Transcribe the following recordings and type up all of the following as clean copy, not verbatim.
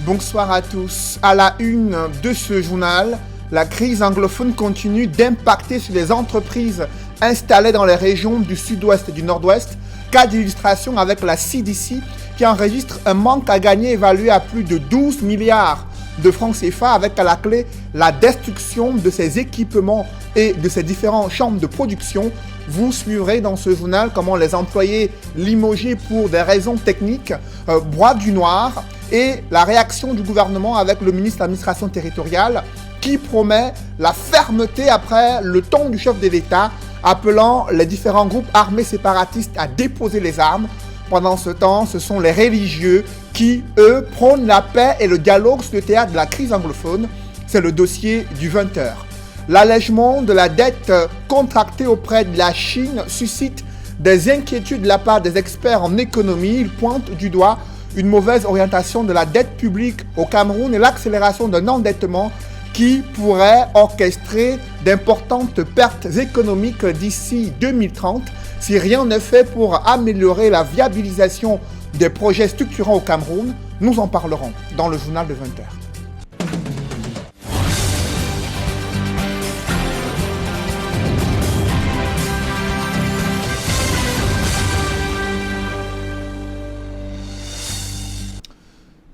Bonsoir à tous. À la une de ce journal, la crise anglophone continue d'impacter sur les entreprises installées dans les régions du sud-ouest et du nord-ouest. Cas d'illustration avec la CDC qui enregistre un manque à gagner évalué à plus de 12 milliards de francs CFA avec à la clé la destruction de ses équipements et de ses différents champs de production. Vous suivrez dans ce journal comment les employés limogés pour des raisons techniques boivent du noir et la réaction du gouvernement avec le ministre de l'administration territoriale qui promet la fermeté après le ton du chef de l'État appelant les différents groupes armés séparatistes à déposer les armes. Pendant ce temps, ce sont les religieux qui, eux, prônent la paix et le dialogue sur le théâtre de la crise anglophone. C'est le dossier du 20h. L'allègement de la dette contractée auprès de la Chine suscite des inquiétudes de la part des experts en économie. Ils pointent du doigt une mauvaise orientation de la dette publique au Cameroun et l'accélération d'un endettement qui pourrait orchestrer d'importantes pertes économiques d'ici 2030 si rien n'est fait pour améliorer la viabilisation des projets structurants au Cameroun. Nous en parlerons dans le journal de 20h.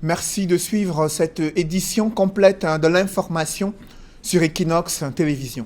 Merci de suivre cette édition complète de l'information sur Equinox Télévision.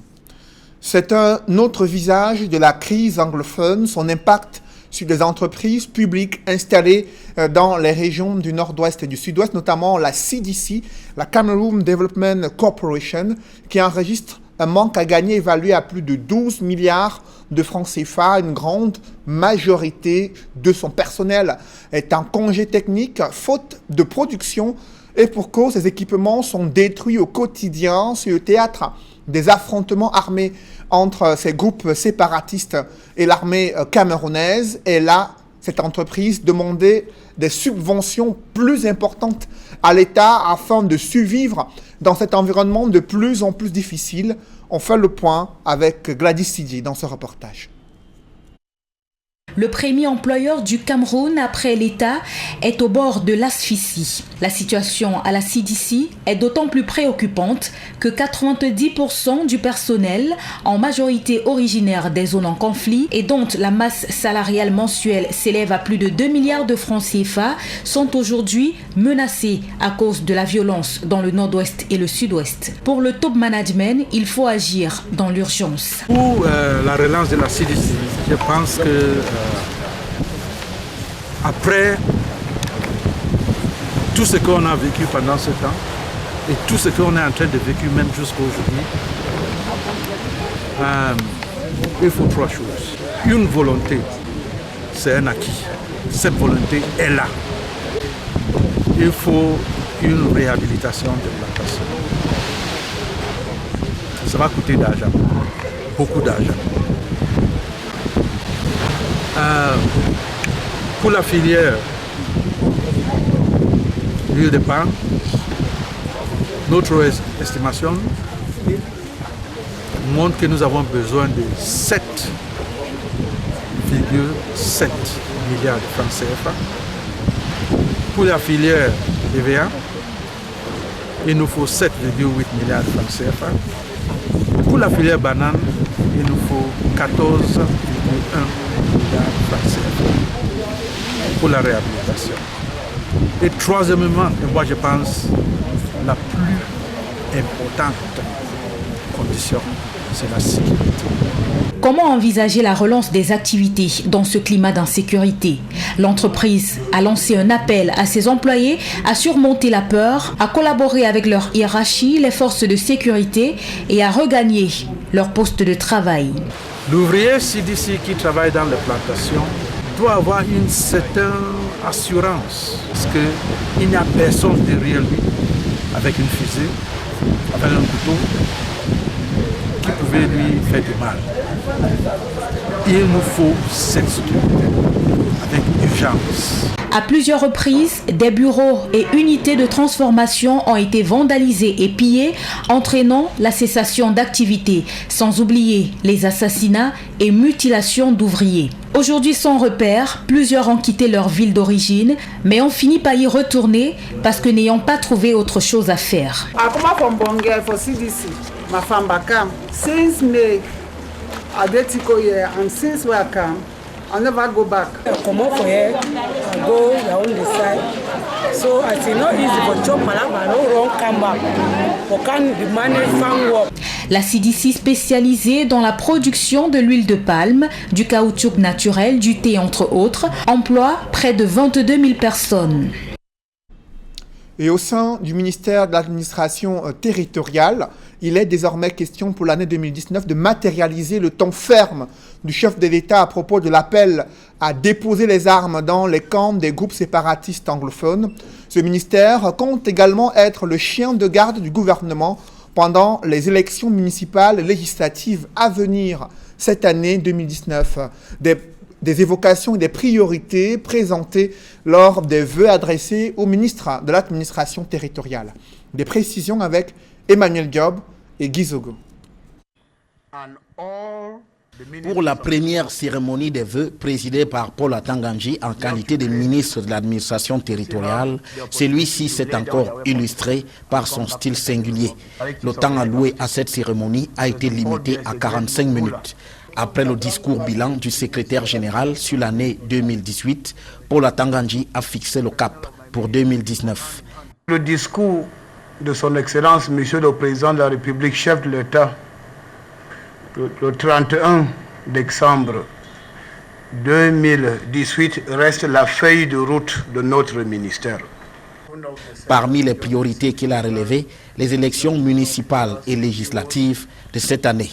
C'est un autre visage de la crise anglophone, son impact sur des entreprises publiques installées dans les régions du nord-ouest et du sud-ouest, notamment la CDC, la Cameroon Development Corporation, qui enregistre un manque à gagner évalué à plus de 12 milliards de francs CFA. Une grande majorité de son personnel est en congé technique, faute de production, et pour cause, ces équipements sont détruits au quotidien sur le théâtre des affrontements armés entre ces groupes séparatistes et l'armée camerounaise. Et là, cette entreprise demandait des subventions plus importantes à l'État afin de survivre dans cet environnement de plus en plus difficile. On fait le point avec Gladys Sidji dans ce reportage. Le premier employeur du Cameroun après l'État est au bord de l'asphyxie. La situation à la CDC est d'autant plus préoccupante que 90% du personnel, en majorité originaire des zones en conflit et dont la masse salariale mensuelle s'élève à plus de 2 milliards de francs CFA, sont aujourd'hui menacés à cause de la violence dans le nord-ouest et le sud-ouest. Pour le top management, il faut agir dans l'urgence. Pour la relance de la CDC, je pense que après tout ce qu'on a vécu pendant ce temps et tout ce qu'on est en train de vivre même jusqu'à aujourd'hui, il faut trois choses. Une volonté, c'est un acquis. Cette volonté est là. Il faut une réhabilitation de plantation. Ça va coûter d'argent, beaucoup d'argent. Pour la filière l'huile de palme, notre estimation montre que nous avons besoin de 7,7 milliards de francs CFA. Pour la filière EVA, il nous faut 7,8 milliards de francs CFA. Pour la filière banane, il nous faut 14,1 milliards de francs CFA pour la réhabilitation. Et troisièmement, et moi je pense la plus importante condition, c'est la sécurité. Comment envisager la relance des activités dans ce climat d'insécurité? L'entreprise a lancé un appel à ses employés à surmonter la peur, à collaborer avec leur hiérarchie, les forces de sécurité et à regagner leur poste de travail. L'ouvrier CDC qui travaille dans les plantations doit avoir une certaine assurance parce qu'il n'y a personne derrière lui avec une fusée, avec un couteau qui pouvait lui faire du mal. Il nous faut cette sécurité avec urgence. À plusieurs reprises, des bureaux et unités de transformation ont été vandalisés et pillés, entraînant la cessation d'activité, sans oublier les assassinats et mutilations d'ouvriers. Aujourd'hui sans repère, plusieurs ont quitté leur ville d'origine, mais ont fini par y retourner parce que n'ayant pas trouvé autre chose à faire. Since May, I get to go here, and since where I come, I'll never go back. Come up for here, I go your own side. So I say not easy for chop malaba, no wrong come back. For can the manage farm work. La CDC spécialisée dans la production de l'huile de palme, du caoutchouc naturel, du thé entre autres, emploie près de 22 000 personnes. Et au sein du ministère de l'administration territoriale, il est désormais question pour l'année 2019 de matérialiser le temps ferme du chef de l'État à propos de l'appel à déposer les armes dans les camps des groupes séparatistes anglophones. Ce ministère compte également être le chien de garde du gouvernement pendant les élections municipales et législatives à venir cette année 2019. Des évocations et des priorités présentées lors des vœux adressés au ministre de l'administration territoriale. Des précisions avec Emmanuel Diop et Guy Zogo. Pour la première cérémonie des vœux présidée par Paul Atanga-Nji en qualité de ministre de l'administration territoriale, celui-ci s'est encore illustré par son style singulier. Le temps alloué à cette cérémonie a été limité à 45 minutes. Après le discours bilan du secrétaire général sur l'année 2018, Paul Atanga-Nji a fixé le cap pour 2019. Le discours de son Excellence, Monsieur le Président de la République, chef de l'État, le 31 décembre 2018 reste la feuille de route de notre ministère. Parmi les priorités qu'il a relevées, les élections municipales et législatives de cette année.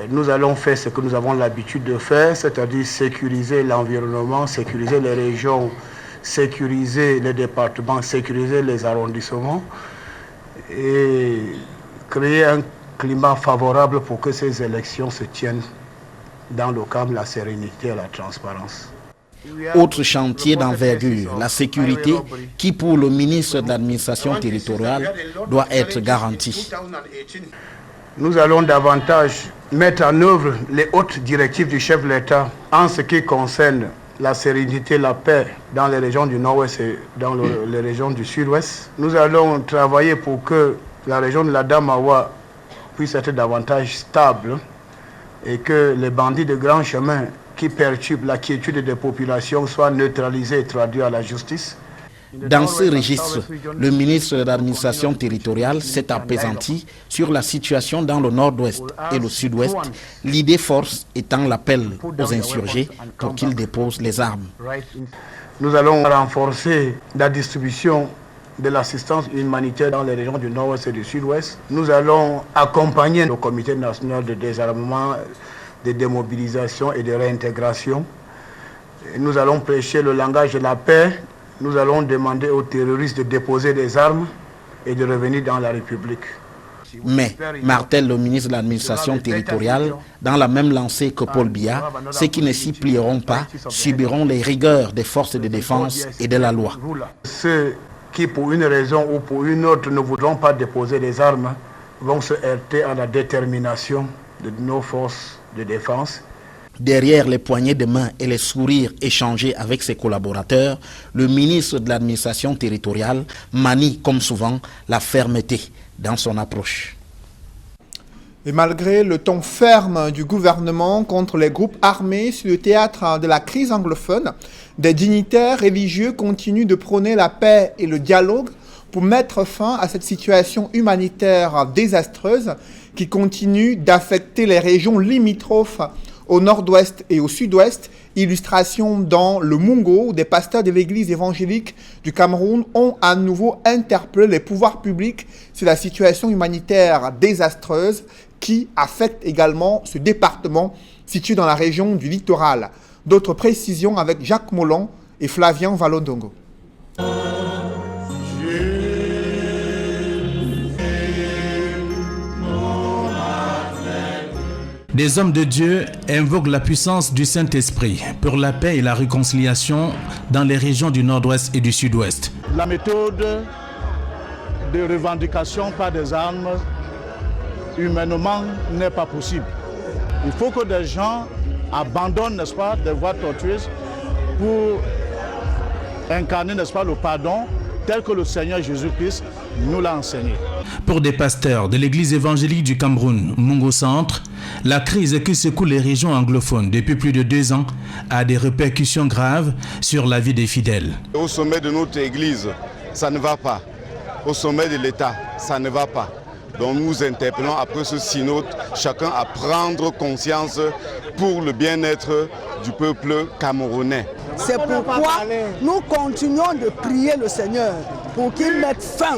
Nous allons faire ce que nous avons l'habitude de faire, c'est-à-dire sécuriser l'environnement, sécuriser les régions, sécuriser les départements, sécuriser les arrondissements et créer un climat favorable pour que ces élections se tiennent dans le calme, la sérénité et la transparence. Autre chantier d'envergure, la sécurité qui pour le ministre de l'administration territoriale doit être garantie. Nous allons davantage mettre en œuvre les hautes directives du chef de l'État en ce qui concerne la sérénité, la paix dans les régions du Nord-Ouest et dans les régions du Sud-Ouest. Nous allons travailler pour que la région de la Damawa puisse être davantage stable et que les bandits de grand chemin qui perturbent la quiétude des populations soient neutralisés et traduits à la justice. Dans ce registre, le ministre de l'administration territoriale s'est appesanti sur la situation dans le nord-ouest et le sud-ouest, l'idée force étant l'appel aux insurgés pour qu'ils déposent les armes. Nous allons renforcer la distribution de l'assistance humanitaire dans les régions du nord-ouest et du sud-ouest. Nous allons accompagner le comité national de désarmement, de démobilisation et de réintégration. Nous allons prêcher le langage de la paix. Nous allons demander aux terroristes de déposer des armes et de revenir dans la République. Mais, martèle le ministre de l'administration territoriale, dans la même lancée que Paul Biya, ceux qui ne s'y plieront pas subiront les rigueurs des forces de défense et de la loi. Ceux qui, pour une raison ou pour une autre, ne voudront pas déposer des armes, vont se heurter à la détermination de nos forces de défense. Derrière les poignées de main et les sourires échangés avec ses collaborateurs, le ministre de l'administration territoriale manie, comme souvent, la fermeté dans son approche. Et malgré le ton ferme du gouvernement contre les groupes armés sur le théâtre de la crise anglophone, des dignitaires religieux continuent de prôner la paix et le dialogue pour mettre fin à cette situation humanitaire désastreuse qui continue d'affecter les régions limitrophes au nord-ouest et au sud-ouest. Illustration dans le Mungo, où des pasteurs de l'église évangélique du Cameroun ont à nouveau interpellé les pouvoirs publics sur la situation humanitaire désastreuse qui affecte également ce département situé dans la région du littoral. D'autres précisions avec Jacques Molon et Flavien Valondongo. Des hommes de Dieu invoquent la puissance du Saint-Esprit pour la paix et la réconciliation dans les régions du nord-ouest et du sud-ouest. La méthode de revendication par des armes, humainement, n'est pas possible. Il faut que des gens abandonnent, n'est-ce pas, des voies tortueuses pour incarner, n'est-ce pas, le pardon tel que le Seigneur Jésus-Christ nous l'a enseigné. Pour des pasteurs de l'église évangélique du Cameroun, Mungo Centre, la crise qui secoue les régions anglophones depuis plus de 2 ans a des répercussions graves sur la vie des fidèles. Au sommet de notre église, ça ne va pas. Au sommet de l'État, ça ne va pas. Donc nous interpellons après ce synode chacun à prendre conscience pour le bien-être du peuple camerounais. C'est pourquoi nous continuons de prier le Seigneur pour qu'il mette fin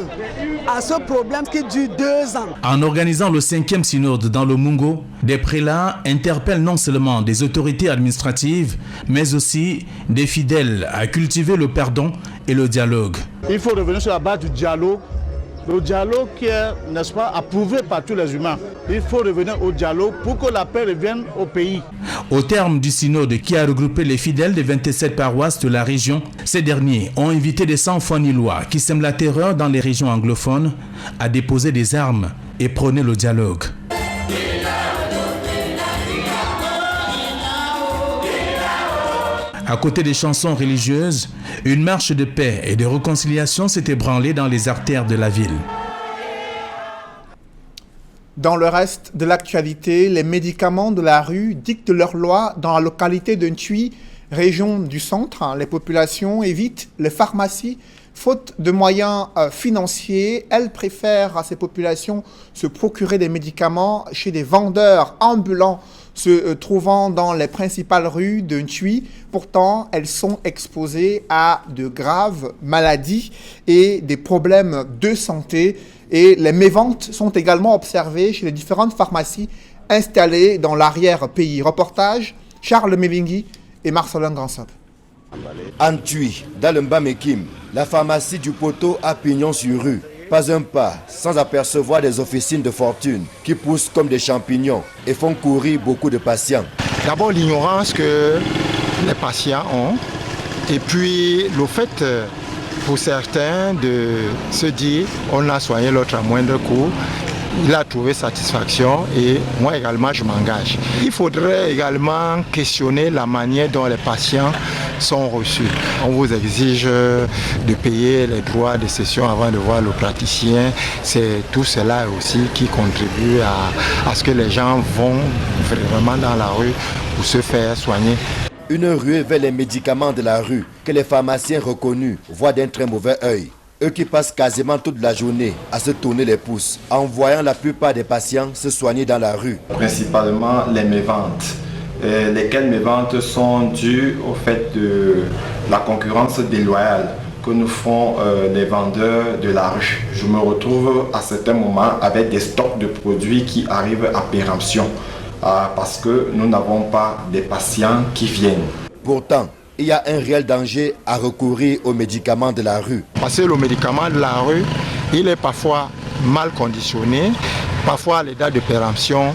à ce problème qui dure 2 ans. En organisant le 5e synode dans le Mungo, des prélats interpellent non seulement des autorités administratives, mais aussi des fidèles à cultiver le pardon et le dialogue. Il faut revenir sur la base du dialogue. Le dialogue qui est, n'est-ce pas, approuvé par tous les humains. Il faut revenir au dialogue pour que la paix revienne au pays. Au terme du synode qui a regroupé les fidèles des 27 paroisses de la région, ces derniers ont invité des sans-foi-ni-loi qui sèment la terreur dans les régions anglophones à déposer des armes et prôner le dialogue. À côté des chansons religieuses, une marche de paix et de réconciliation s'est ébranlée dans les artères de la ville. Dans le reste de l'actualité, les médicaments de la rue dictent leur loi dans la localité de Ntui, région du centre. Les populations évitent les pharmacies faute de moyens financiers. Elles préfèrent à ces populations se procurer des médicaments chez des vendeurs ambulants se trouvant dans les principales rues de Ntui. Pourtant, elles sont exposées à de graves maladies et des problèmes de santé. Et les méventes sont également observées chez les différentes pharmacies installées dans l'arrière-pays. Reportage, Charles Melingui et Marcelin Gransop. En Ntui, dans le Mbamekim, la pharmacie du poteau a pignon sur rue. Pas un pas sans apercevoir des officines de fortune qui poussent comme des champignons et font courir beaucoup de patients. D'abord l'ignorance que les patients ont et puis le fait pour certains de se dire on a soigné l'autre à moindre coût. Il a trouvé satisfaction et moi également je m'engage. Il faudrait également questionner la manière dont les patients sont reçus. On vous exige de payer les droits de session avant de voir le praticien. C'est tout cela aussi qui contribue à ce que les gens vont vraiment dans la rue pour se faire soigner. Une ruée vers les médicaments de la rue que les pharmaciens reconnus voient d'un très mauvais œil. Eux qui passent quasiment toute la journée à se tourner les pouces, en voyant la plupart des patients se soigner dans la rue. Principalement les méventes, lesquelles méventes sont dues au fait de la concurrence déloyale que nous font les vendeurs de la rue. Je me retrouve à certains moments avec des stocks de produits qui arrivent à péremption parce que nous n'avons pas des patients qui viennent. Pourtant, il y a un réel danger à recourir aux médicaments de la rue. Parce que le médicament de la rue, il est parfois mal conditionné, parfois les dates de péremption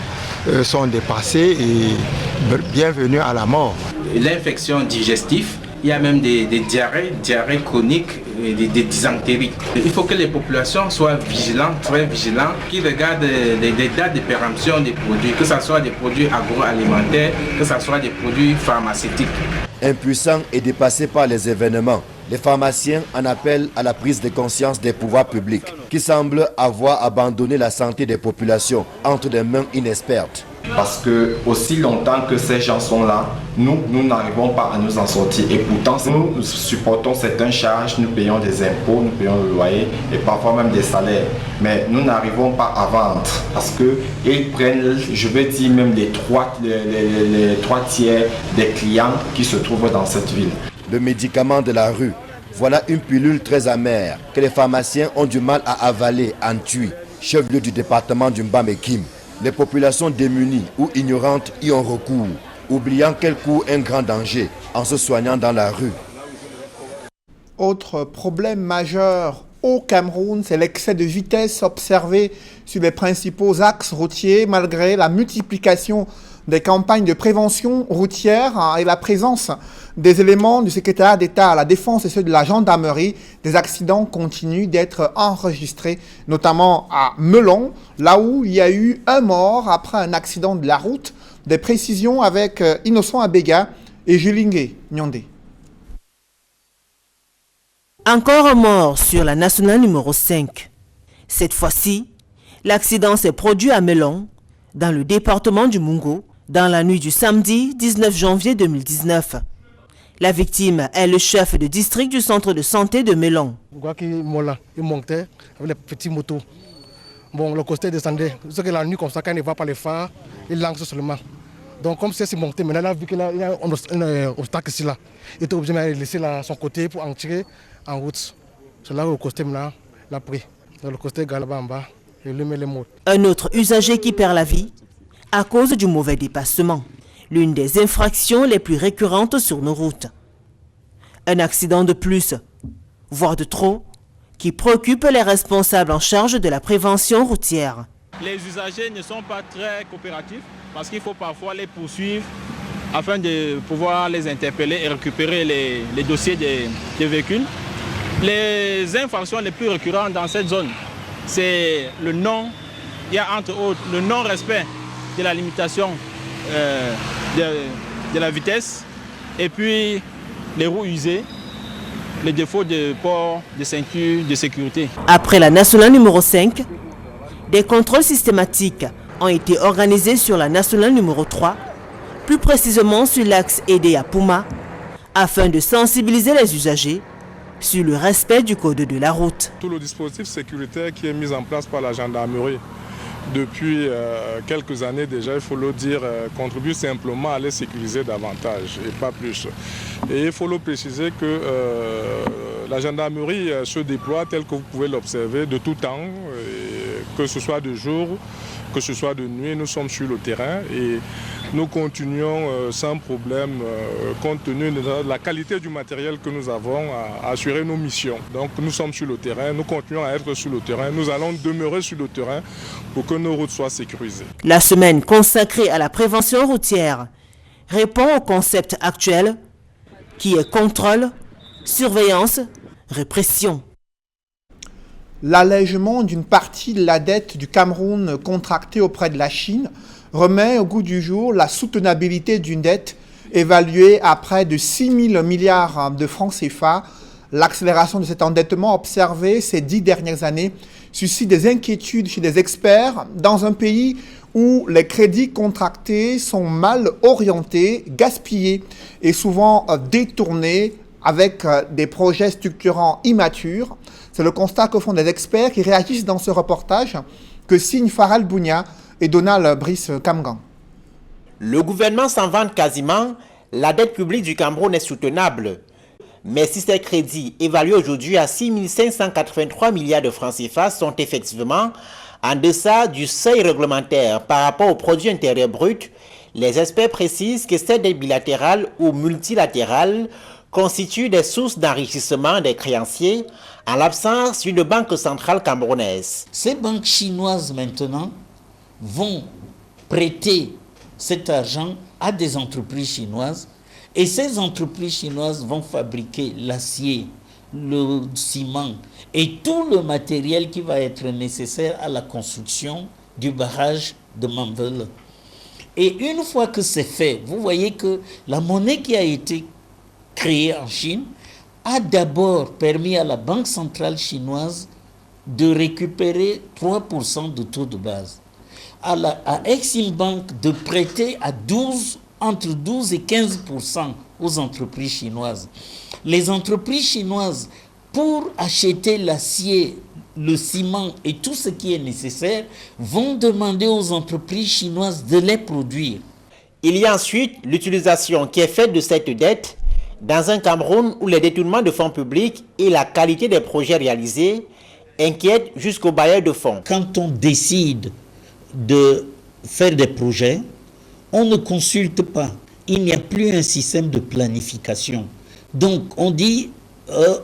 sont dépassées et bienvenue à la mort. L'infection digestive, il y a même des diarrhées chroniques, des dysentéries. Il faut que les populations soient vigilantes, très vigilantes, qui regardent les dates de péremption des produits, que ce soit des produits agroalimentaires, que ce soit des produits pharmaceutiques. Impuissants et dépassés par les événements, les pharmaciens en appellent à la prise de conscience des pouvoirs publics qui semblent avoir abandonné la santé des populations entre des mains inexpertes. Parce que aussi longtemps que ces gens sont là, nous n'arrivons pas à nous en sortir. Et pourtant, nous supportons certaines charges, nous payons des impôts, nous payons le loyer et parfois même des salaires. Mais nous n'arrivons pas à vendre parce qu'ils prennent, je veux dire même les trois tiers des clients qui se trouvent dans cette ville. Le médicament de la rue, voilà une pilule très amère que les pharmaciens ont du mal à avaler en Ntui, chef-lieu du département du Mbamekim. Les populations démunies ou ignorantes y ont recours, oubliant qu'elles courent un grand danger en se soignant dans la rue. Autre problème majeur au Cameroun, c'est l'excès de vitesse observé sur les principaux axes routiers malgré la multiplication des campagnes de prévention routière et la présence des éléments du secrétariat d'État à la défense et ceux de la gendarmerie. Des accidents continuent d'être enregistrés, notamment à Melon, là où il y a eu un mort après un accident de la route. Des précisions avec Innocent Abega et Julingue Nyondé. Encore un mort sur la nationale numéro 5. Cette fois-ci, l'accident s'est produit à Melon, dans le département du Mungo, dans la nuit du samedi 19 janvier 2019. La victime est le chef de district du centre de santé de Melon. Il montait avec les petits motos. Bon, le coaster descendait. C'est que la nuit, comme ça, quand il ne va pas les phares, il lance seulement. Donc, comme c'est monté, maintenant, là, vu qu'il y a un obstacle ici, là, il était obligé de laisser son côté pour en tirer en route. C'est là où le coaster l'a pris. Donc, le coaster galaba en bas et lui met les mots. Un autre usager qui perd la vie à cause du mauvais dépassement. L'une des infractions les plus récurrentes sur nos routes. Un accident de plus, voire de trop, qui préoccupe les responsables en charge de la prévention routière. Les usagers ne sont pas très coopératifs parce qu'il faut parfois les poursuivre afin de pouvoir les interpeller et récupérer les dossiers des véhicules. Les infractions les plus récurrentes dans cette zone, c'est il y a entre autres le non-respect de la limitation de la vitesse et puis les roues usées, les défauts de port de ceinture de sécurité. Après la nationale numéro 5, des contrôles systématiques ont été organisés sur la nationale numéro 3, plus précisément sur l'axe Aidé à Pouma, afin de sensibiliser les usagers sur le respect du code de la route. Tout le dispositif sécuritaire qui est mis en place par la gendarmerie depuis quelques années déjà, il faut le dire, contribue simplement à les sécuriser davantage et pas plus. Et il faut le préciser que la gendarmerie se déploie tel que vous pouvez l'observer de tout temps, que ce soit de jour, que ce soit de nuit, nous sommes sur le terrain et nous continuons sans problème, compte tenu de la qualité du matériel que nous avons, à assurer nos missions. Donc nous sommes sur le terrain, nous continuons à être sur le terrain, nous allons demeurer sur le terrain pour que nos routes soient sécurisées. La semaine consacrée à la prévention routière répond au concept actuel qui est contrôle, surveillance, répression. L'allègement d'une partie de la dette du Cameroun contractée auprès de la Chine remet au goût du jour la soutenabilité d'une dette évaluée à près de 6 000 milliards de francs CFA. L'accélération de cet endettement observé ces 10 dernières années suscite des inquiétudes chez des experts dans un pays où les crédits contractés sont mal orientés, gaspillés et souvent détournés avec des projets structurants immatures. C'est le constat que font des experts qui réagissent dans ce reportage que signent Faral Bounia et Donald Brice Kamgan. Le gouvernement s'en vante quasiment, la dette publique du Cameroun est soutenable. Mais si ces crédits, évalués aujourd'hui à 6 583 milliards de francs CFA, sont effectivement en deçà du seuil réglementaire par rapport au produit intérieur brut, les experts précisent que ces dettes bilatérales ou multilatérales constituent des sources d'enrichissement des créanciers en l'absence d'une banque centrale camerounaise. Ces banques chinoises maintenant vont prêter cet argent à des entreprises chinoises et ces entreprises chinoises vont fabriquer l'acier, le ciment et tout le matériel qui va être nécessaire à la construction du barrage de Manvelle. Et une fois que c'est fait, vous voyez que la monnaie qui a été créée en Chine a d'abord permis à la Banque centrale chinoise de récupérer 3% de taux de base. À Exim Bank de prêter à entre 12 et 15% aux entreprises chinoises. Les entreprises chinoises, pour acheter l'acier, le ciment et tout ce qui est nécessaire, vont demander aux entreprises chinoises de les produire. Il y a ensuite l'utilisation qui est faite de cette dette dans un Cameroun où les détournements de fonds publics et la qualité des projets réalisés inquiètent jusqu'aux bailleurs de fonds. Quand on décide de faire des projets, on ne consulte pas. Il n'y a plus un système de planification. Donc on dit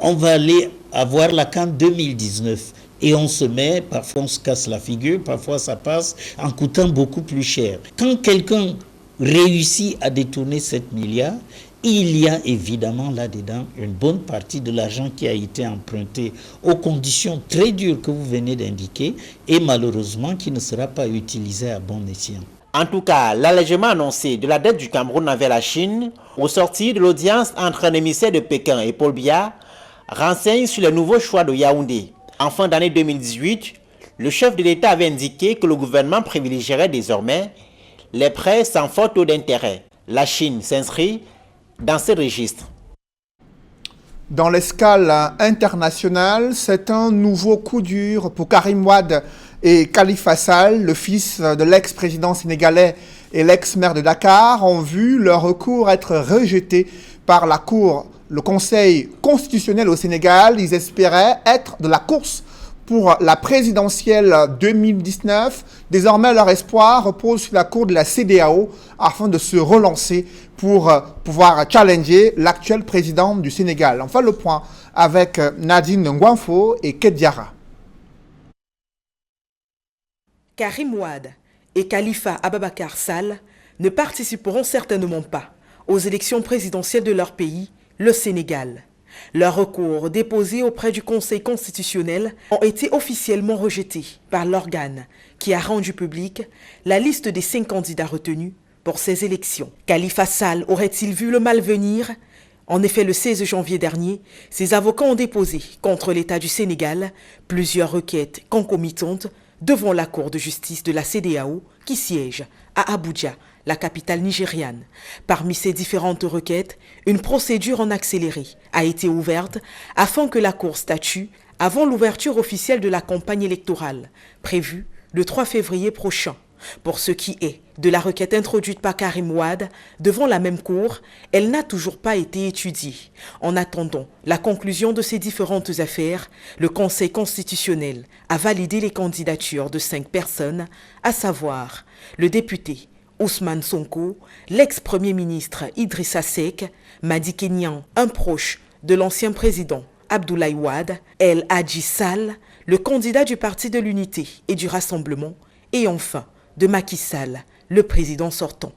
on va aller avoir la CAN 2019. Et on se met, parfois on se casse la figure, parfois ça passe en coûtant beaucoup plus cher. Quand quelqu'un réussit à détourner 7 milliards, il y a évidemment là-dedans une bonne partie de l'argent qui a été emprunté aux conditions très dures que vous venez d'indiquer et malheureusement qui ne sera pas utilisé à bon escient. En tout cas, l'allègement annoncé de la dette du Cameroun envers la Chine, au sortir de l'audience entre un émissaire de Pékin et Paul Biya, renseigne sur le nouveau choix de Yaoundé. En fin d'année 2018, le chef de l'État avait indiqué que le gouvernement privilégierait désormais les prêts sans fort taux d'intérêt. La Chine s'inscrit dans ce registre. Dans l'escale internationale, c'est un nouveau coup dur pour Karim Wade et Khalifa Sall, le fils de l'ex-président sénégalais et l'ex-maire de Dakar, ont vu leur recours être rejeté par la Cour. Le Conseil constitutionnel au Sénégal, ils espéraient être de la course pour la présidentielle 2019. Désormais, leur espoir repose sur la Cour de la CEDEAO afin de se relancer pour pouvoir challenger l'actuel président du Sénégal. On fait le point avec Nadine Ngwanfo et Kediara. Karim Wade et Khalifa Ababakar Sall ne participeront certainement pas aux élections présidentielles de leur pays, le Sénégal. Leurs recours déposés auprès du Conseil constitutionnel ont été officiellement rejetés par l'organe qui a rendu publique la liste des 5 candidats retenus pour ces élections. Khalifa Sall aurait-il vu le mal venir? En effet, le 16 janvier dernier, ses avocats ont déposé contre l'État du Sénégal plusieurs requêtes concomitantes devant la Cour de justice de la CEDEAO qui siège à Abuja, la capitale nigériane. Parmi ces différentes requêtes, une procédure en accéléré a été ouverte afin que la Cour statue avant l'ouverture officielle de la campagne électorale, prévue le 3 février prochain. Pour ce qui est de la requête introduite par Karim Wade devant la même Cour, elle n'a toujours pas été étudiée. En attendant la conclusion de ces différentes affaires, le Conseil constitutionnel a validé les candidatures de 5 personnes, à savoir le député Ousmane Sonko, l'ex-premier ministre Idrissa Seck, Madické Niang, un proche de l'ancien président Abdoulaye Wade, El Hadji Sall, le candidat du Parti de l'Unité et du Rassemblement, et enfin de Macky Sall, le président sortant.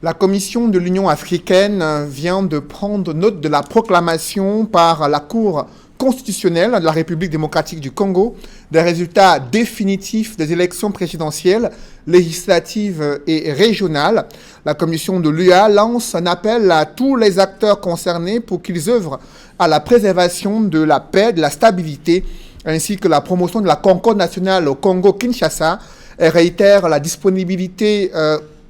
La Commission de l'Union africaine vient de prendre note de la proclamation par la Cour constitutionnelle de la République démocratique du Congo des résultats définitifs des élections présidentielles, législatives et régionales. La Commission de l'UA lance un appel à tous les acteurs concernés pour qu'ils œuvrent à la préservation de la paix, de la stabilité, ainsi que la promotion de la concorde nationale au Congo-Kinshasa, et réitère la disponibilité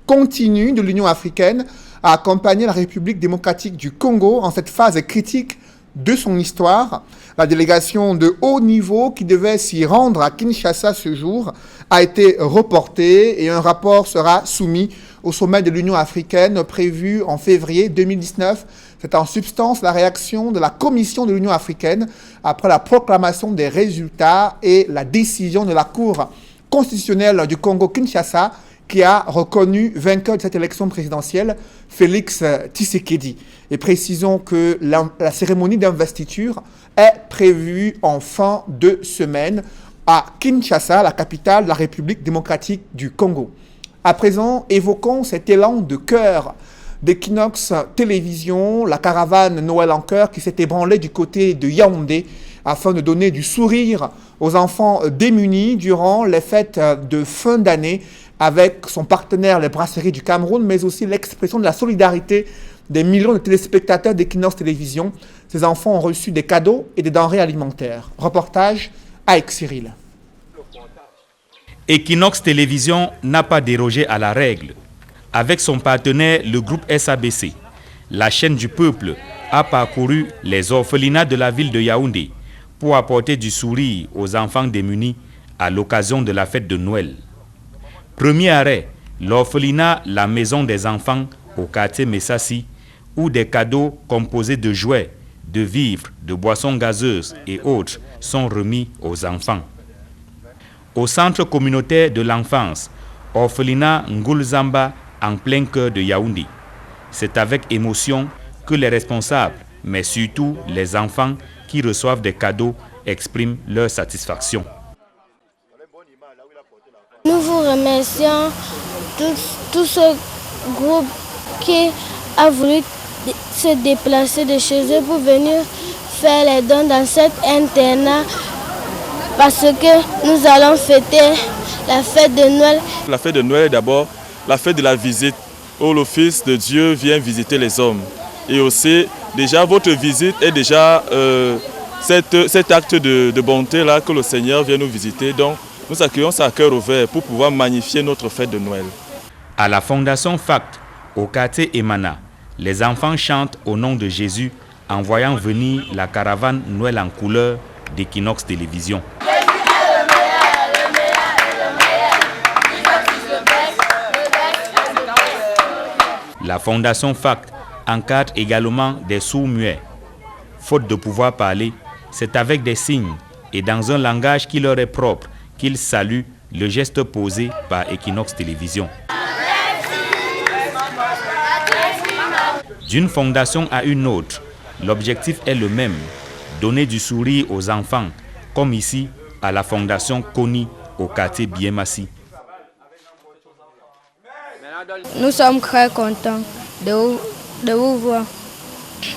continue de l'Union africaine à accompagner la République démocratique du Congo en cette phase critique de son histoire. La délégation de haut niveau qui devait s'y rendre à Kinshasa ce jour a été reportée et un rapport sera soumis au sommet de l'Union africaine prévu en février 2019. C'est en substance la réaction de la Commission de l'Union africaine après la proclamation des résultats et la décision de la Cour constitutionnelle du Congo-Kinshasa qui a reconnu vainqueur de cette élection présidentielle, Félix Tshisekedi. Et précisons que la cérémonie d'investiture est prévue en fin de semaine à Kinshasa, la capitale de la République démocratique du Congo. À présent, évoquons cet élan de cœur d'Equinox Télévision, la caravane Noël en cœur qui s'est ébranlée du côté de Yaoundé afin de donner du sourire aux enfants démunis durant les fêtes de fin d'année avec son partenaire, les Brasseries du Cameroun, mais aussi l'expression de la solidarité des millions de téléspectateurs d'Equinox Télévision. Ces enfants ont reçu des cadeaux et des denrées alimentaires. Reportage avec Cyril. Equinox Télévision n'a pas dérogé à la règle. Avec son partenaire, le groupe SABC, la chaîne du peuple a parcouru les orphelinats de la ville de Yaoundé pour apporter du sourire aux enfants démunis à l'occasion de la fête de Noël. Premier arrêt, l'orphelinat La Maison des Enfants au quartier Messassi, où des cadeaux composés de jouets, de vivres, de boissons gazeuses et autres sont remis aux enfants. Au centre communautaire de l'enfance, orphelinat Ngulzamba en plein cœur de Yaoundé. C'est avec émotion que les responsables, mais surtout les enfants qui reçoivent des cadeaux expriment leur satisfaction. Nous vous remercions tout ce groupe qui a voulu se déplacer de chez eux pour venir faire les dons dans cet internat parce que nous allons fêter la fête de Noël. La fête de Noël est d'abord la fête de la visite où le Fils de Dieu vient visiter les hommes. Et aussi, déjà votre visite est déjà cet acte de bonté-là que le Seigneur vient nous visiter. Donc nous accueillons ça à cœur ouvert pour pouvoir magnifier notre fête de Noël. À la Fondation FACT, au quartier Emana, les enfants chantent au nom de Jésus en voyant venir la caravane Noël en couleur d'Equinox Télévision. La Fondation FACT encadre également des sourds-muets. Faute de pouvoir parler, c'est avec des signes et dans un langage qui leur est propre qu'ils saluent le geste posé par Equinox Télévision. D'une fondation à une autre, l'objectif est le même, donner du sourire aux enfants, comme ici à la Fondation Koni au quartier Biémassi. Nous sommes très contents de vous voir.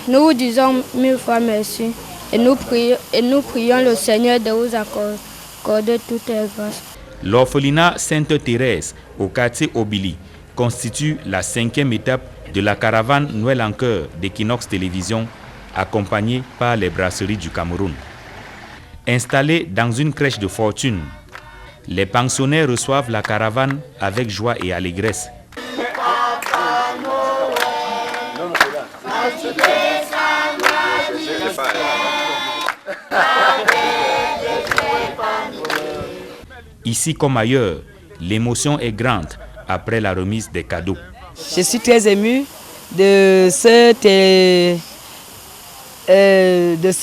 Nous vous disons 1000 fois merci et nous prions le Seigneur de vous accorder toutes les grâces. L'orphelinat Sainte-Thérèse au quartier Obili constitue la 5e étape de la caravane Noël en cœur d'Equinox Télévision, accompagnée par les brasseries du Cameroun. Installés dans une crèche de fortune, les pensionnaires reçoivent la caravane avec joie et allégresse. Ici comme ailleurs, l'émotion est grande après la remise des cadeaux. Je suis très émue de ce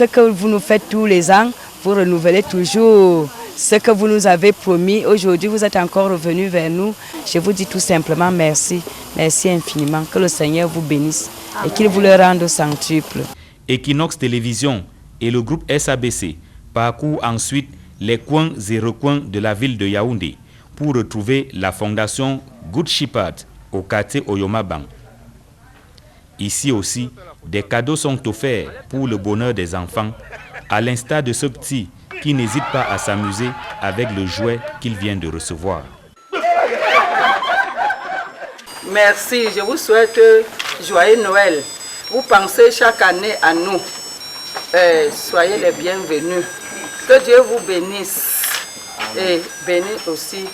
que vous nous faites tous les ans. Vous renouvelez toujours ce que vous nous avez promis. Aujourd'hui, vous êtes encore revenus vers nous. Je vous dis tout simplement merci. Merci infiniment. Que le Seigneur vous bénisse et qu'il vous le rende au centuple. Equinox Télévision et le groupe SABC parcourent ensuite les coins et recoins de la ville de Yaoundé pour retrouver la fondation Good Shepherd au quartier Oyomabang. Ici aussi, des cadeaux sont offerts pour le bonheur des enfants, à l'instar de ce petit qui n'hésite pas à s'amuser avec le jouet qu'il vient de recevoir. Merci, je vous souhaite joyeux Noël. Vous pensez chaque année à nous. Soyez les bienvenus. Que Dieu vous bénisse et bénisse aussi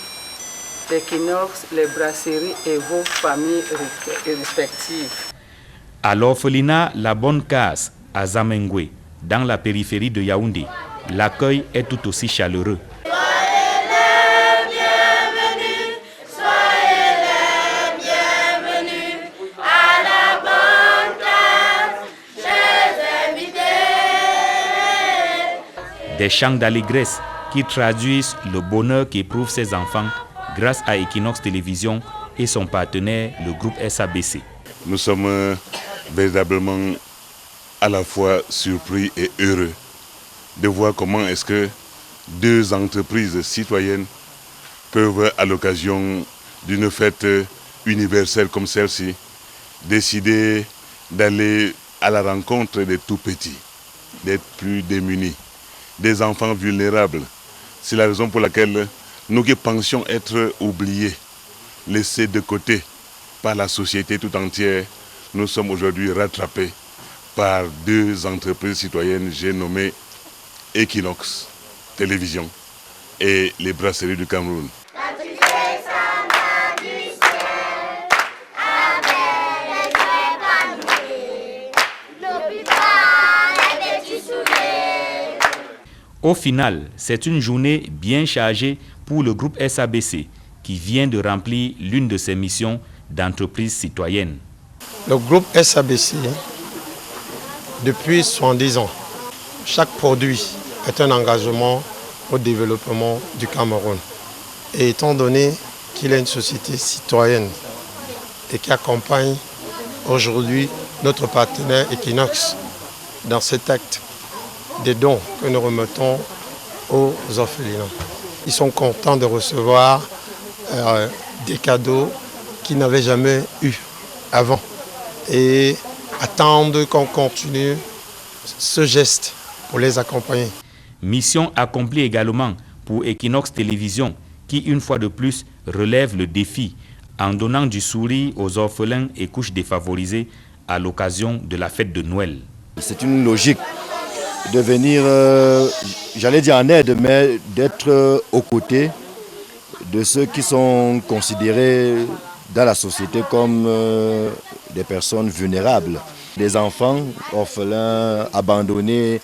l'Equinox, les brasseries et vos familles respectives. À l'orphelinat La Bonne Case à Zamengwe, dans la périphérie de Yaoundé, l'accueil est tout aussi chaleureux. Des chants d'allégresse qui traduisent le bonheur qu'éprouvent ces enfants grâce à Equinox Télévision et son partenaire, le groupe SABC. Nous sommes véritablement à la fois surpris et heureux de voir comment est-ce que deux entreprises citoyennes peuvent, à l'occasion d'une fête universelle comme celle-ci, décider d'aller à la rencontre des tout-petits, des plus démunis, des enfants vulnérables. C'est la raison pour laquelle nous qui pensions être oubliés, laissés de côté par la société tout entière, nous sommes aujourd'hui rattrapés par deux entreprises citoyennes, j'ai nommé Equinox Télévision et les brasseries du Cameroun. Au final, c'est une journée bien chargée pour le groupe SABC qui vient de remplir l'une de ses missions d'entreprise citoyenne. Le groupe SABC, depuis 70 ans, chaque produit est un engagement au développement du Cameroun. Et étant donné qu'il est une société citoyenne et qui accompagne aujourd'hui notre partenaire Equinox dans cet acte des dons que nous remettons aux orphelins. Ils sont contents de recevoir des cadeaux qu'ils n'avaient jamais eu avant et attendent qu'on continue ce geste pour les accompagner. Mission accomplie également pour Equinox Télévision qui, une fois de plus, relève le défi en donnant du sourire aux orphelins et couches défavorisées à l'occasion de la fête de Noël. C'est une logique de venir, j'allais dire en aide, mais d'être aux côtés de ceux qui sont considérés dans la société comme des personnes vulnérables. Des enfants orphelins, abandonnés,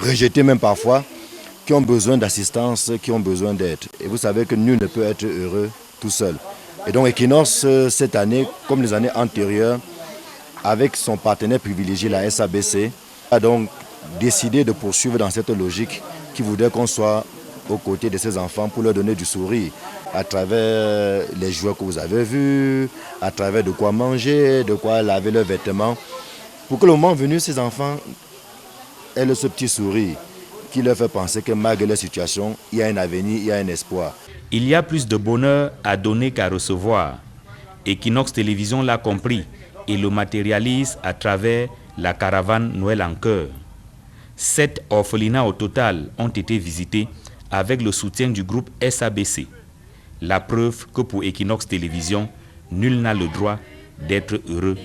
rejetés même parfois, qui ont besoin d'assistance, qui ont besoin d'aide. Et vous savez que nul ne peut être heureux tout seul. Et donc Equinox, cette année, comme les années antérieures, avec son partenaire privilégié, la SABC, a donc décidé de poursuivre dans cette logique qui voudrait qu'on soit aux côtés de ces enfants pour leur donner du sourire à travers les jouets que vous avez vus, à travers de quoi manger, de quoi laver leurs vêtements, pour que le moment venu, ces enfants aient ce petit sourire qui leur fait penser que malgré leur situation, il y a un avenir, il y a un espoir. Il y a plus de bonheur à donner qu'à recevoir. Equinox Télévision l'a compris et le matérialise à travers la caravane Noël en cœur. 7 orphelinats au total ont été visités avec le soutien du groupe SABC. La preuve que pour Equinox Télévision, nul n'a le droit d'être heureux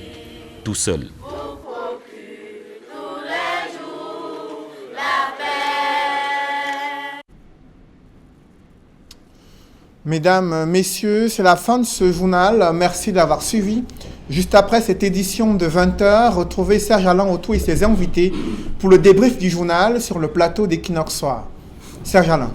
tout seul. Mesdames, Messieurs, c'est la fin de ce journal. Merci d'avoir suivi. Juste après cette édition de 20h, retrouvez Serge Alain Autou et ses invités pour le débrief du journal sur le plateau d'Equinox Soir. Serge Alain.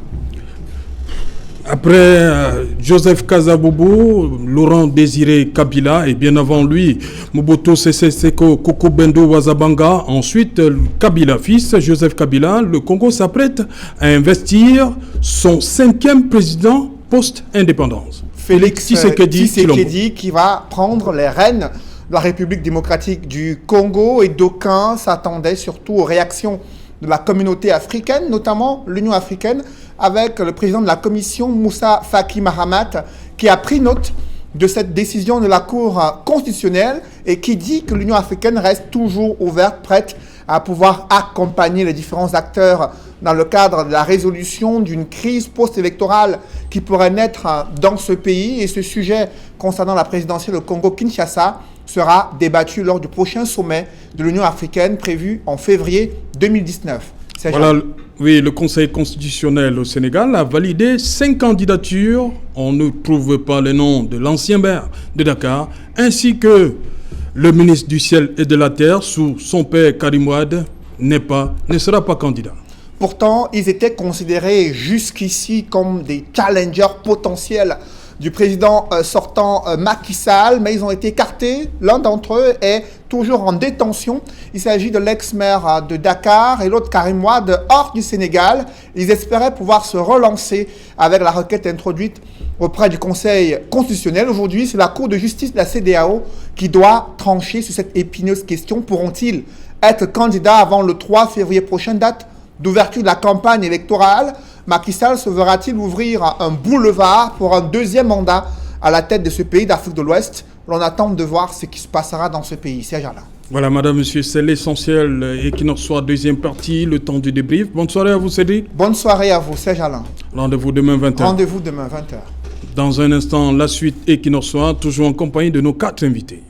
Après Joseph Kasabobo, Laurent Désiré Kabila et bien avant lui, Mobutu Sese Seko Koko Bendo Wazabanga. Ensuite, Kabila fils, Joseph Kabila, le Congo s'apprête à investir son 5e président post-indépendance. Félix Tshisekedi qui va prendre les rênes de la République démocratique du Congo et d'aucuns s'attendaient surtout aux réactions de la communauté africaine, notamment l'Union africaine, avec le président de la commission, Moussa Faki Mahamat, qui a pris note de cette décision de la Cour constitutionnelle et qui dit que l'Union africaine reste toujours ouverte, prête à pouvoir accompagner les différents acteurs dans le cadre de la résolution d'une crise post-électorale qui pourrait naître dans ce pays. Et ce sujet concernant la présidentielle au Congo-Kinshasa sera débattu lors du prochain sommet de l'Union africaine prévu en février 2019. Voilà, oui, le Conseil constitutionnel au Sénégal a validé 5 candidatures. On ne trouve pas les noms de l'ancien maire de Dakar, ainsi que le ministre du Ciel et de la Terre, sous son père Karim Wade, ne sera pas candidat. Pourtant, ils étaient considérés jusqu'ici comme des challengers potentiels du président sortant Macky Sall, mais ils ont été écartés. L'un d'entre eux est toujours en détention. Il s'agit de l'ex-maire de Dakar et l'autre Karim Wade hors du Sénégal. Ils espéraient pouvoir se relancer avec la requête introduite auprès du Conseil constitutionnel. Aujourd'hui, c'est la Cour de justice de la CEDEAO qui doit trancher sur cette épineuse question. Pourront-ils être candidats avant le 3 février prochain, date d'ouverture de la campagne électorale? Macky Sall se verra-t-il ouvrir un boulevard pour un 2e mandat à la tête de ce pays d'Afrique de l'Ouest? L'on attend de voir ce qui se passera dans ce pays. Serge Alain. Voilà, madame, monsieur, c'est l'essentiel. Equinox Soir, 2e partie, le temps du débrief. Bonne soirée à vous, Cédric. Bonne soirée à vous, Serge Alain. Rendez-vous demain 20h. Rendez-vous demain 20h. Dans un instant, la suite Equinox Soir, toujours en compagnie de nos 4 invités.